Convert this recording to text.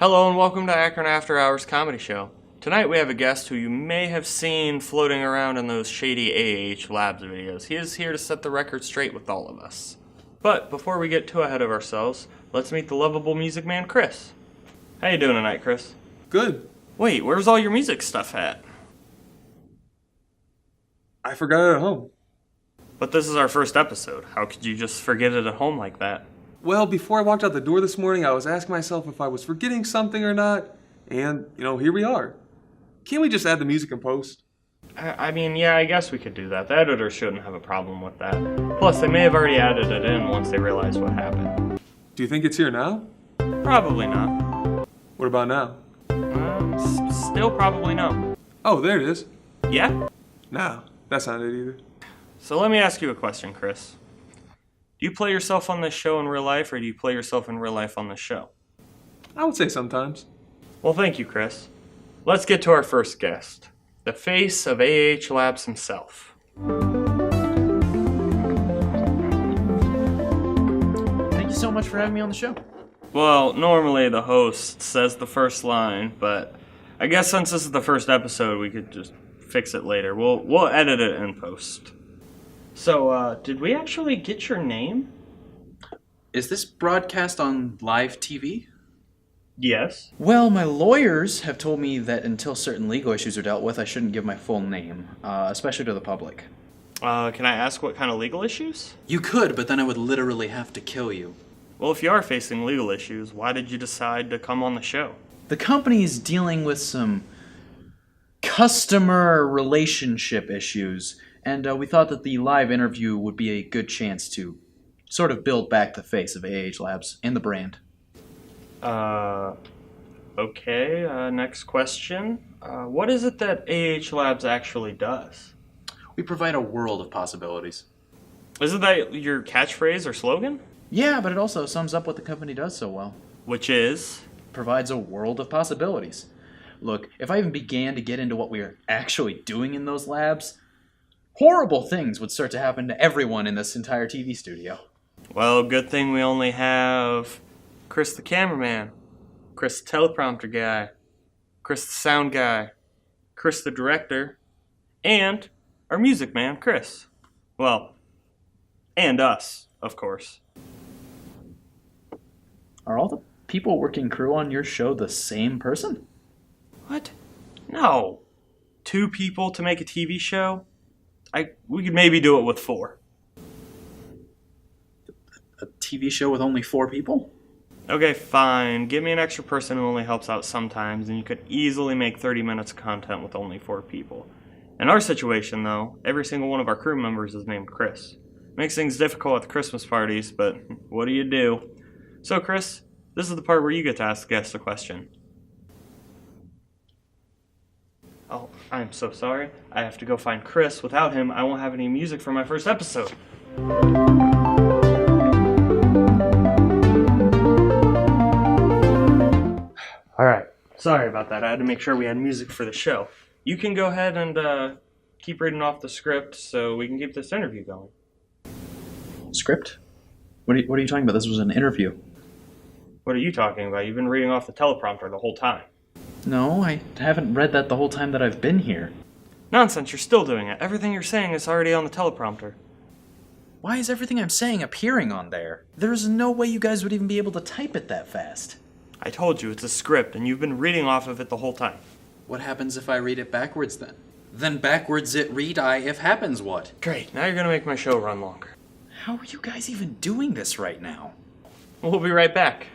Hello and welcome to Akron After Hours Comedy Show. Tonight we have a guest who you may have seen floating around in those shady AAH Labs videos. He is here to set the record straight with all of us. But before we get too ahead of ourselves, let's meet the lovable music man, Chris. How you doing tonight, Chris? Good. Wait, where's all your music stuff at? I forgot it at home. But this is our first episode. How could you just forget it at home like that? Well, before I walked out the door this morning, I was asking myself if I was forgetting something or not. And, here we are. Can't we just add the music in post? I mean, yeah, I guess we could do that. The editor shouldn't have a problem with that. Plus, they may have already added it in once they realized what happened. Do you think it's here now? Probably not. What about now? Still probably no. Oh, there it is. Yeah? No, that's not it either. So let me ask you a question, Chris. Do you play yourself on this show in real life, or do you play yourself in real life on this show? I would say sometimes. Well, thank you, Chris. Let's get to our first guest, the face of AAH Labs himself. Thank you so much for having me on the show. Well, normally the host says the first line, but I guess since this is the first episode, we could just fix it later. We'll edit it in post. So, did we actually get your name? Is this broadcast on live TV? Yes. Well, my lawyers have told me that until certain legal issues are dealt with, I shouldn't give my full name, especially to the public. Can I ask what kind of legal issues? You could, but then I would literally have to kill you. Well, if you are facing legal issues, why did you decide to come on the show? The company is dealing with some customer relationship issues, and we thought that the live interview would be a good chance to sort of build back the face of AAH Labs and the brand. Okay, next question. What is it that AAH Labs actually does? We provide a world of possibilities. Isn't that your catchphrase or slogan? Yeah, but it also sums up what the company does so well. Which is? Provides a world of possibilities. Look, if I even began to get into what we are actually doing in those labs, horrible things would start to happen to everyone in this entire TV studio. Well, good thing we only have Chris the cameraman, Chris the teleprompter guy, Chris the sound guy, Chris the director, and our music man, Chris. Well, and us, of course. Are all the people working crew on your show the same person? What? No. 2 people to make a TV show? We could maybe do it with 4. A TV show with only 4 people? Okay, fine. Give me an extra person who only helps out sometimes, and you could easily make 30 minutes of content with only 4 people. In our situation, though, every single one of our crew members is named Chris. Makes things difficult at the Christmas parties, but what do you do? So, Chris, this is the part where you get to ask the guest a question. Oh, I'm so sorry. I have to go find Chris. Without him, I won't have any music for my first episode. Alright, sorry about that. I had to make sure we had music for the show. You can go ahead and keep reading off the script so we can keep this interview going. Script? What are you talking about? This was an interview. What are you talking about? You've been reading off the teleprompter the whole time. No, I haven't read that the whole time that I've been here. Nonsense, you're still doing it. Everything you're saying is already on the teleprompter. Why is everything I'm saying appearing on there? There's no way you guys would even be able to type it that fast. I told you, it's a script, and you've been reading off of it the whole time. What happens if I read it backwards then? Then backwards it read I if happens what? Great, now you're gonna make my show run longer. How are you guys even doing this right now? We'll be right back.